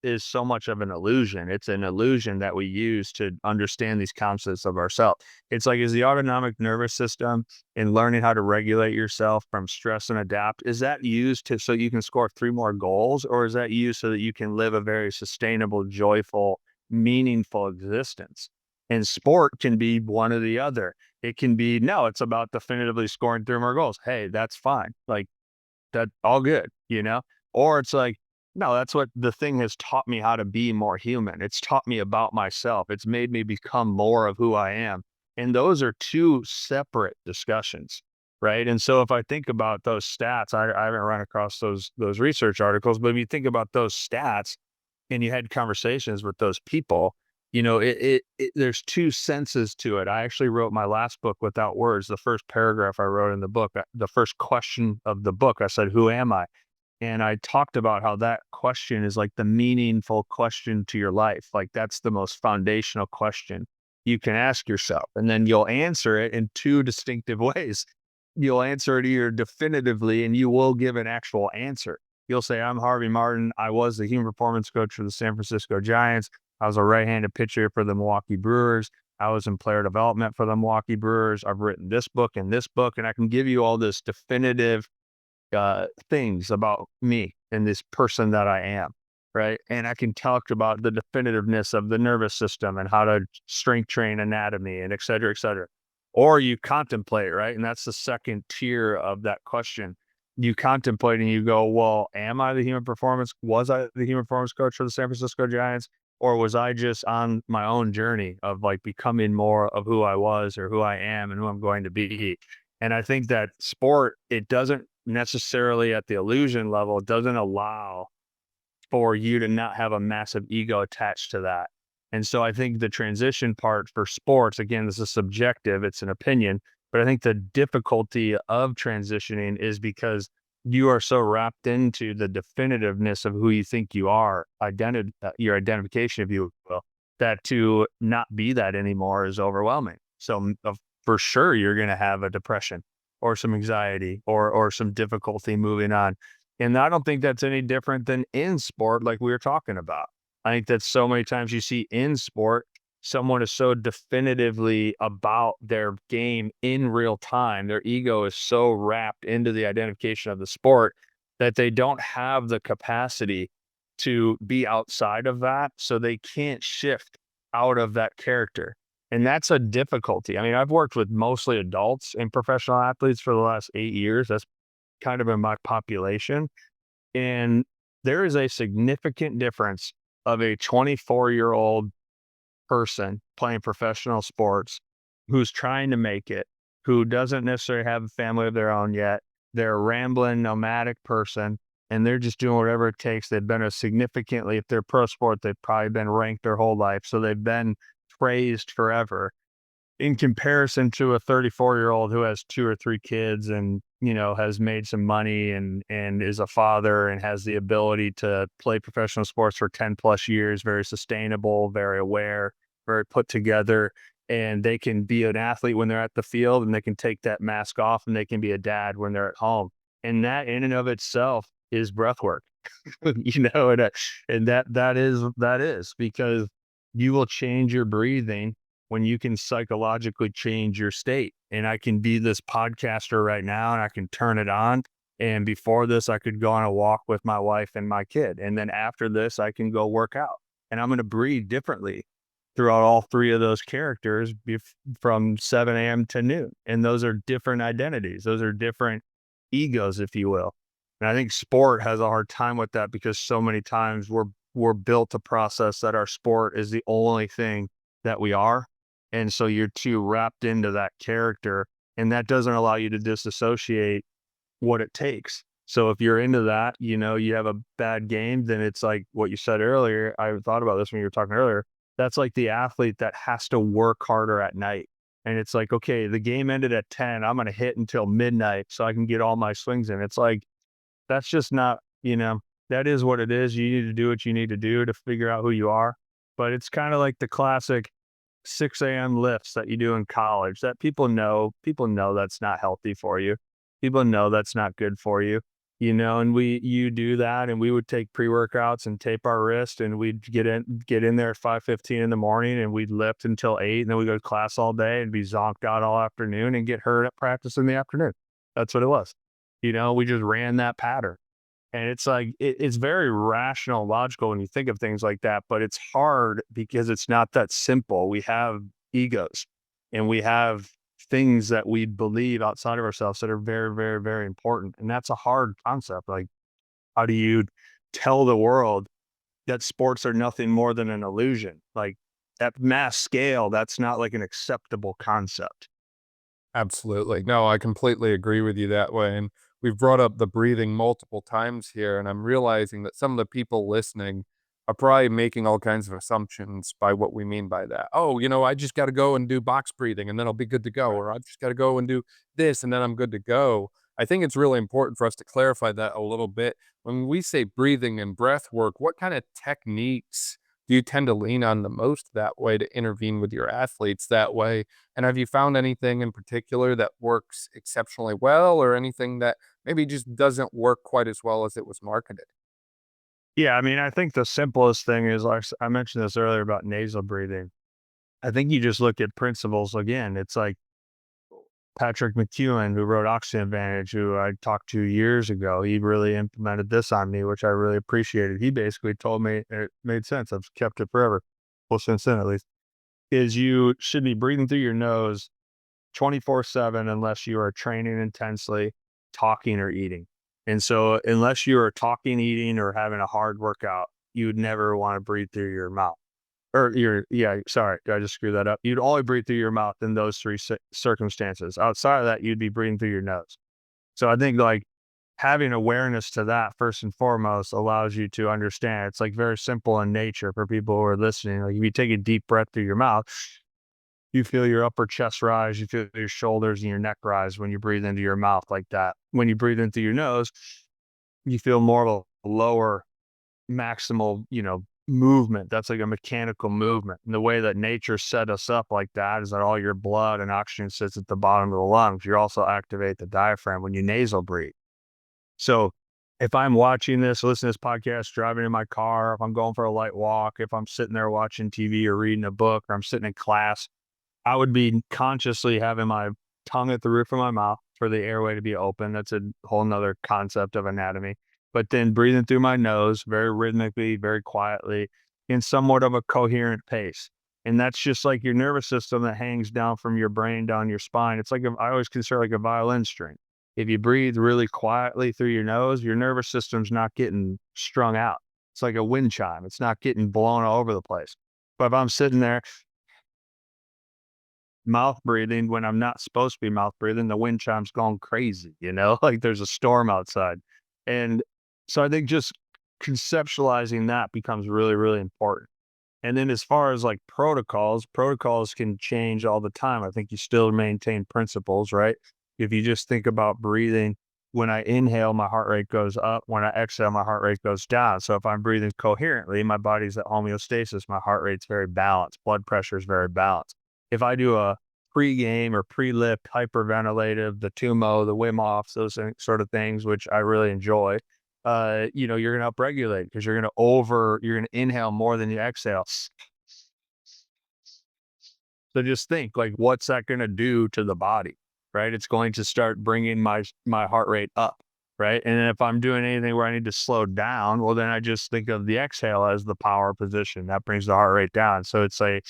is so much of an illusion. It's an illusion that we use to understand these concepts of ourselves. It's like, is the autonomic nervous system and learning how to regulate yourself from stress and adapt, is that used so you can score 3 more goals? Or is that used so that you can live a very sustainable, joyful, meaningful existence? And sport can be one or the other. It can be, no, it's about definitively scoring 3 more goals. Hey, that's fine. Like that, all good. Or it's like, no, that's what the thing has taught me, how to be more human. It's taught me about myself. It's made me become more of who I am. And those are two separate discussions. Right. And so if I think about those stats, I haven't run across those research articles, but if you think about those stats and you had conversations with those people, there's two senses to it. I actually wrote my last book without words. The first paragraph I wrote in the book, the first question of the book, I said, "Who am I?" And I talked about how that question is like the meaningful question to your life. Like that's the most foundational question you can ask yourself. And then you'll answer it in two distinctive ways. You'll answer it either definitively and you will give an actual answer. You'll say, I'm Harvey Martin. I was the human performance coach for the San Francisco Giants. I was a right-handed pitcher for the Milwaukee Brewers. I was in player development for the Milwaukee Brewers. I've written this book and this book, and I can give you all this definitive things about me and this person that I am, right? And I can talk about the definitiveness of the nervous system and how to strength train anatomy and et cetera, et cetera. Or you contemplate, right? And that's the second tier of that question. You contemplate and you go, well, was I the human performance coach for the San Francisco Giants? Or was I just on my own journey of like becoming more of who I was or who I am and who I'm going to be? And I think that sport, it doesn't necessarily at the illusion level, it doesn't allow for you to not have a massive ego attached to that. And so I think the transition part for sports, again, this is subjective, it's an opinion, but I think the difficulty of transitioning is because you are so wrapped into the definitiveness of who you think you are, your identification, if you will, that to not be that anymore is overwhelming. So for sure, you're going to have a depression or some anxiety or some difficulty moving on. And I don't think that's any different than in sport, like we were talking about. I think that so many times you see in sport, someone is so definitively about their game in real time, their ego is so wrapped into the identification of the sport that they don't have the capacity to be outside of that. So they can't shift out of that character. And that's a difficulty. I mean, I've worked with mostly adults and professional athletes for the last 8 years. That's kind of in my population. And there is a significant difference of a 24-year-old person playing professional sports who's trying to make it, who doesn't necessarily have a family of their own yet. They're a rambling, nomadic person, and they're just doing whatever it takes. They've been a significantly, if they're pro sport, they've probably been ranked their whole life. So they've been praised forever in comparison to a 34-year-old who has 2 or 3 kids and, has made some money and is a father and has the ability to play professional sports for 10 plus years, very sustainable, very aware, very put together, and they can be an athlete when they're at the field and they can take that mask off and they can be a dad when they're at home. And that in and of itself is breath work. And that is because you will change your breathing when you can psychologically change your state. And I can be this podcaster right now and I can turn it on. And before this, I could go on a walk with my wife and my kid. And then after this, I can go work out. And I'm going to breathe differently throughout all three of those characters from 7 a.m. to noon. And those are different identities. Those are different egos, if you will. And I think sport has a hard time with that because so many times we're built to process that our sport is the only thing that we are. And so you're too wrapped into that character, and that doesn't allow you to disassociate what it takes. So if you're into that, you have a bad game, then it's like what you said earlier. I thought about this when you were talking earlier. That's like the athlete that has to work harder at night. And it's like, okay, the game ended at 10. I'm going to hit until midnight so I can get all my swings in. It's like, that's just not, that is what it is. You need to do what you need to do to figure out who you are. But it's kind of like the classic 6 a.m. lifts that you do in college that people know that's not healthy for you. People know that's not good for you, and you do that and we would take pre-workouts and tape our wrist and we'd get in there at 5:15 in the morning and we'd lift until 8 and then we go to class all day and be zonked out all afternoon and get hurt at practice in the afternoon. That's what it was. We just ran that pattern. And it's like, it's very rational, logical when you think of things like that, but it's hard because it's not that simple. We have egos and we have things that we believe outside of ourselves that are very, very, very important. And that's a hard concept. Like, how do you tell the world that sports are nothing more than an illusion? Like, at mass scale, that's not like an acceptable concept. Absolutely. No, I completely agree with you that way, and we've brought up the breathing multiple times here, and I'm realizing that some of the people listening are probably making all kinds of assumptions by what we mean by that. "Oh, I just gotta go and do box breathing, and then I'll be good to go," or, "I just gotta go and do this, and then I'm good to go." I think it's really important for us to clarify that a little bit. When we say breathing and breath work, what kinda techniques do you tend to lean on the most that way to intervene with your athletes that way? And have you found anything in particular that works exceptionally well or anything that maybe just doesn't work quite as well as it was marketed? Yeah, I mean, I think the simplest thing is, like I mentioned this earlier about nasal breathing. I think you just look at principles again. It's like Patrick McEwen, who wrote Oxygen Advantage, who I talked to years ago. He really implemented this on me, which I really appreciated. He basically told me, and it made sense. I've kept it forever. Well, since then, at least, is you should be breathing through your nose 24/7 unless you are training intensely, talking or eating. And so unless you are talking, eating, or having a hard workout, you would never want to breathe through your mouth. Or yeah, sorry, did I just screw that up? You'd only breathe through your mouth in those three circumstances. Outside of that, you'd be breathing through your nose. So I think like having awareness to that first and foremost allows you to understand. It's like very simple in nature for people who are listening. Like if you take a deep breath through your mouth, you feel your upper chest rise, you feel your shoulders and your neck rise when you breathe into your mouth like that. When you breathe into your nose, you feel more of a lower maximal, movement. That's like a mechanical movement. And the way that nature set us up like that is that all your blood and oxygen sits at the bottom of the lungs. You also activate the diaphragm when you nasal breathe. So if I'm watching this, listening to this podcast, driving in my car, if I'm going for a light walk, if I'm sitting there watching TV or reading a book, or I'm sitting in class, I would be consciously having my tongue at the roof of my mouth for the airway to be open. That's a whole nother concept of anatomy. But then breathing through my nose very rhythmically, very quietly, in somewhat of a coherent pace. And that's just like your nervous system that hangs down from your brain down your spine. It's like I always consider like a violin string. If you breathe really quietly through your nose, your nervous system's not getting strung out. It's like a wind chime. It's not getting blown all over the place. But if I'm sitting there mouth breathing when I'm not supposed to be mouth breathing, the wind chime's going crazy, like there's a storm outside. And so I think just conceptualizing that becomes really, really important. And then as far as like protocols can change all the time. I think you still maintain principles, right? If you just think about breathing, when I inhale, my heart rate goes up. When I exhale, my heart rate goes down. So if I'm breathing coherently, my body's at homeostasis. My heart rate's very balanced. Blood pressure is very balanced. If I do a pre-game or pre-lift hyperventilative, the Tumo, the Wim Hofs, those sort of things, which I really enjoy, you're going to upregulate because you're going to inhale more than you exhale. So just think like, what's that going to do to the body? Right. It's going to start bringing my heart rate up. Right. And then if I'm doing anything where I need to slow down, well, then I just think of the exhale as the power position that brings the heart rate down. So it's like,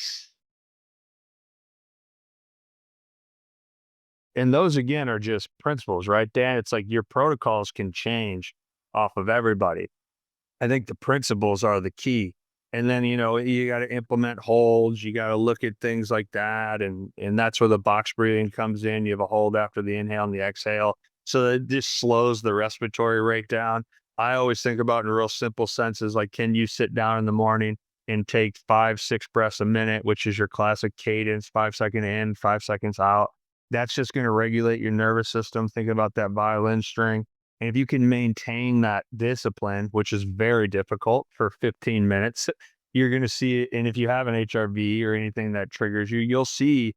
and those again are just principles, right, Dan? It's like your protocols can change off of everybody. I think the principles are the key. And then, you got to implement holds, you got to look at things like that. And that's where the box breathing comes in. You have a hold after the inhale and the exhale. So that just slows the respiratory rate down. I always think about in real simple senses, like, can you sit down in the morning and take 5, 6 breaths a minute, which is your classic cadence, 5 second in, 5 seconds out. That's just going to regulate your nervous system. Thinking about that violin string. And if you can maintain that discipline, which is very difficult for 15 minutes, you're going to see it. And if you have an HRV or anything that triggers you, you'll see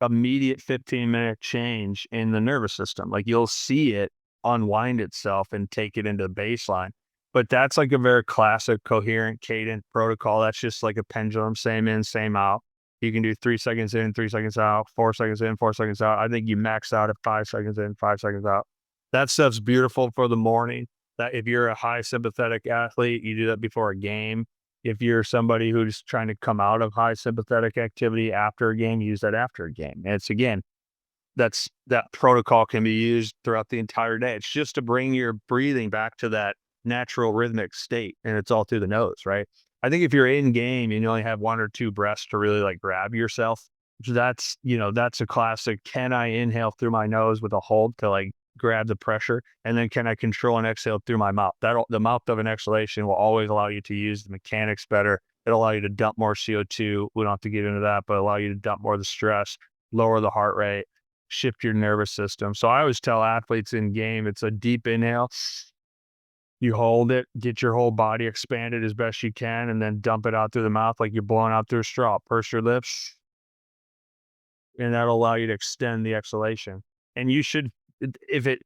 immediate 15-minute change in the nervous system. Like you'll see it unwind itself and take it into baseline. But that's like a very classic coherent cadence protocol. That's just like a pendulum, same in, same out. You can do 3 seconds in, 3 seconds out, 4 seconds in, 4 seconds out. I think you max out at 5 seconds in, 5 seconds out. That stuff's beautiful for the morning. That if you're a high sympathetic athlete, you do that before a game. If you're somebody who's trying to come out of high sympathetic activity after a game, use that after a game. And it's again, that protocol can be used throughout the entire day. It's just to bring your breathing back to that natural rhythmic state. And it's all through the nose, right? I think if you're in game and you only have 1 or 2 breaths to really like grab yourself, that's a classic. Can I inhale through my nose with a hold to like grab the pressure? And then can I control and exhale through my mouth? The mouth of an exhalation will always allow you to use the mechanics better. It'll allow you to dump more CO2. We don't have to get into that, but allow you to dump more of the stress, lower the heart rate, shift your nervous system. So I always tell athletes in game, it's a deep inhale. You hold it, get your whole body expanded as best you can, and then dump it out through the mouth like you're blowing out through a straw. Purse your lips, and that'll allow you to extend the exhalation. And you should, if it,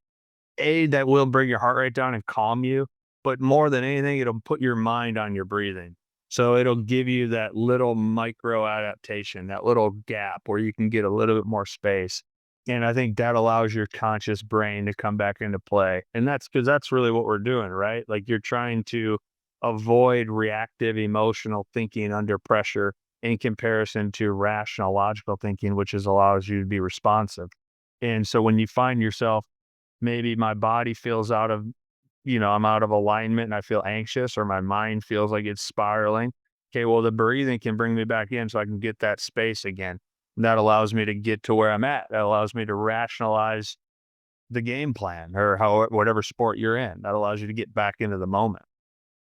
that will bring your heart rate down and calm you, but more than anything, it'll put your mind on your breathing. So it'll give you that little micro adaptation, that little gap where you can get a little bit more space. And I think that allows your conscious brain to come back into play. And that's because that's really what we're doing, right? Like you're trying to avoid reactive emotional thinking under pressure in comparison to rational logical thinking, which allows you to be responsive. And so when you find yourself, maybe my body feels I'm out of alignment and I feel anxious, or my mind feels like it's spiraling. Okay, well, the breathing can bring me back in so I can get that space again. And that allows me to get to where I'm at. That allows me to rationalize the game plan or whatever sport you're in. That allows you to get back into the moment.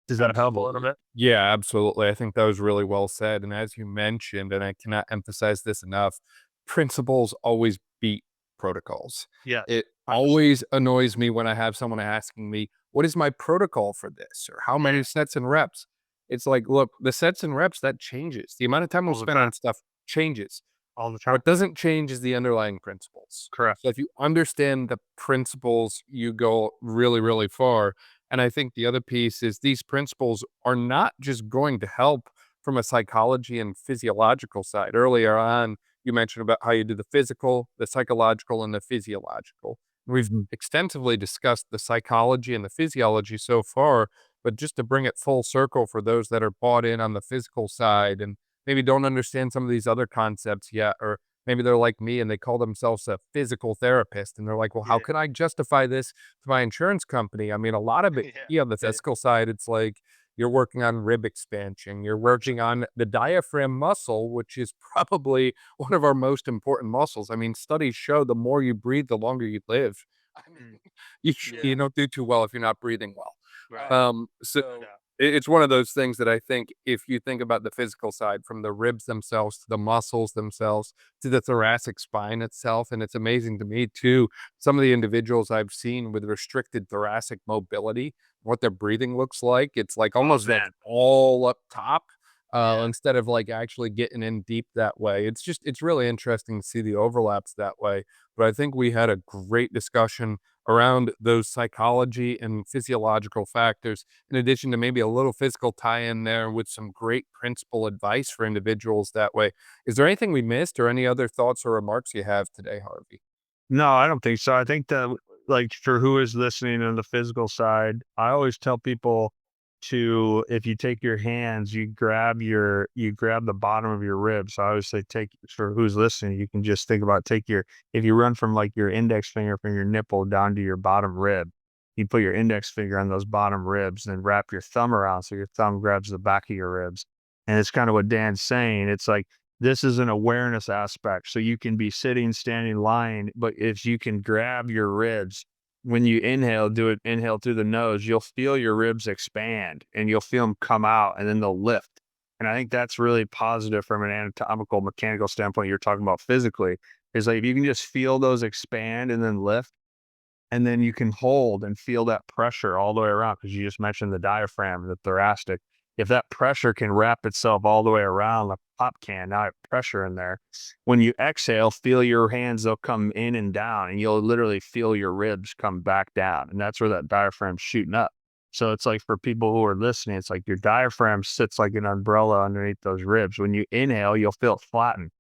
Does that help a little bit? Yeah, absolutely. I think that was really well said. And as you mentioned, and I cannot emphasize this enough, principles always beat protocols. Yeah. It always annoys me when I have someone asking me, what is my protocol for this? Or how many sets and reps? It's like, look, the sets and reps, that changes. The amount of time we'll All the spend time. on stuff changes. All the time. What doesn't change is the underlying principles. Correct. So if you understand the principles, you go really, really far. And I think the other piece is these principles are not just going to help from a psychology and physiological side. Earlier on, you mentioned about how you do the physical, the psychological, and the physiological. We've Mhm. extensively discussed the psychology and the physiology so far, but just to bring it full circle for those that are bought in on the physical side and maybe don't understand some of these other concepts yet, or maybe they're like me and they call themselves a physical therapist. And they're like, well, how Yeah. can I justify this to my insurance company? I mean, a lot of it, Yeah. yeah, on the physical side, it's like you're working on rib expansion, you're working on the diaphragm muscle, which is probably one of our most important muscles. I mean, studies show the more you breathe, the longer you live. I mean, Mm. you Yeah. don't do too well if you're not breathing well. Right. So No doubt. it's one of those things that I think if you think about the physical side, from the ribs themselves to the muscles themselves to the thoracic spine itself, and it's amazing to me too, some of the individuals I've seen with restricted thoracic mobility, what their breathing looks like, it's like Oh, almost like man. all up top, Yeah. instead of like actually getting in deep that way. It's really interesting to see the overlaps that way. But I think we had a great discussion around those psychology and physiological factors, in addition to maybe a little physical tie in there with some great principle advice for individuals that way. Is there anything we missed or any other thoughts or remarks you have today, Harvey? No, I don't think so. I think that, like, for who is listening on the physical side, I always tell people to, if you take your hands, you grab the bottom of your ribs. So I always say, take, for who's listening, you can just think about, take your, if you run from like your index finger from your nipple down to your bottom rib, you put your index finger on those bottom ribs and wrap your thumb around so your thumb grabs the back of your ribs. And it's kind of what Dan's saying. It's like, this is an awareness aspect. So you can be sitting, standing, lying, but if you can grab your ribs, when you inhale, do it, inhale through the nose, you'll feel your ribs expand and you'll feel them come out and then they'll lift. And I think that's really positive from an anatomical, mechanical standpoint. You're talking about physically, is like if you can just feel those expand and then lift, and then you can hold and feel that pressure all the way around because you just mentioned the diaphragm, the thoracic. If that pressure can wrap itself all the way around the pop can, now I have pressure in there. When you exhale, feel your hands, they'll come in and down, and you'll literally feel your ribs come back down. And that's where that diaphragm's shooting up. So it's like for people who are listening, it's like your diaphragm sits like an umbrella underneath those ribs. When you inhale, you'll feel it flatten.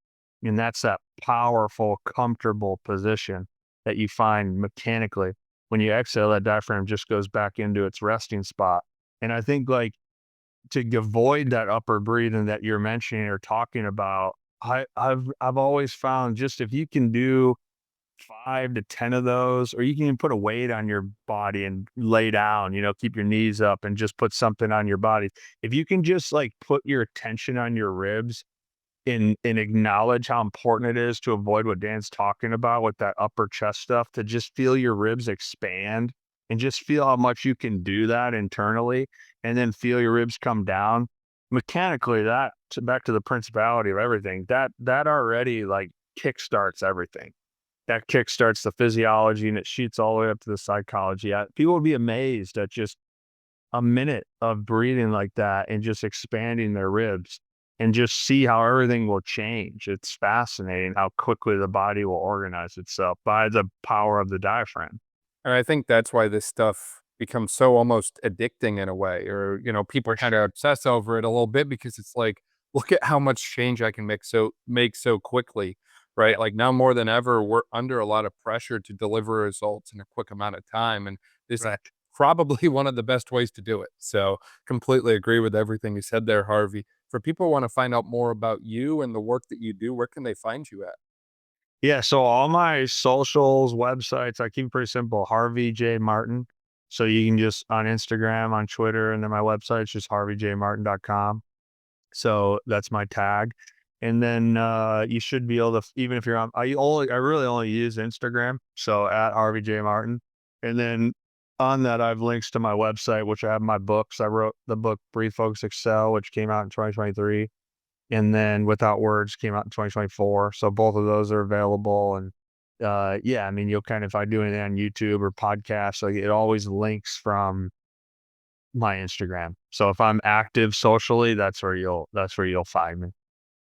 And that's that powerful, comfortable position that you find mechanically. When you exhale, that diaphragm just goes back into its resting spot. And I think like to avoid that upper breathing that you're mentioning or talking about, I've always found just if you can do 5 to 10 of those, or you can even put a weight on your body and lay down, keep your knees up and just put something on your body. If you can just like put your attention on your ribs and acknowledge how important it is to avoid what Dan's talking about with that upper chest stuff, to just feel your ribs expand and just feel how much you can do that internally, and then feel your ribs come down. Mechanically, back to the principality of everything, that already like kickstarts everything. That kickstarts the physiology and it shoots all the way up to the psychology. People would be amazed at just a minute of breathing like that and just expanding their ribs and just see how everything will change. It's fascinating how quickly the body will organize itself by the power of the diaphragm. And I think that's why this stuff becomes so almost addicting in a way, or, people For kind of sure. obsess over it a little bit because it's like, look at how much change I can make so quickly, right? Yeah. Like now more than ever, we're under a lot of pressure to deliver results in a quick amount of time. And this is Right. probably one of the best ways to do it. So completely agree with everything you said there, Harvey. For people who want to find out more about you and the work that you do, where can they find you at? Yeah. So all my socials, websites, I keep it pretty simple. Harvey J. Martin. So you can just on Instagram, on Twitter, and then my website's just harveyjmartin.com. So that's my tag. And then you should be able to, even if you're on, I really only use Instagram. So at Harvey J. Martin. And then on that, I have links to my website, which I have my books. I wrote the book Brief Focus Excel, which came out in 2023. And then Without Words came out in 2024. So both of those are available. And yeah, I mean, you'll kind of, if I do anything on YouTube or podcasts, like it always links from my Instagram. So if I'm active socially, that's where you'll find me.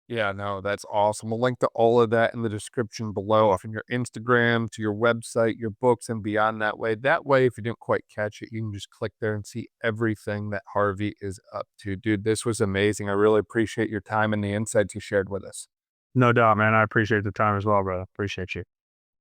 Yeah, no, that's awesome. We'll link to all of that in the description below, from your Instagram to your website, your books, and beyond that way. That way, if you didn't quite catch it, you can just click there and see everything that Harvey is up to. Dude, this was amazing. I really appreciate your time and the insights you shared with us. No doubt, man. I appreciate the time as well, brother. Appreciate you.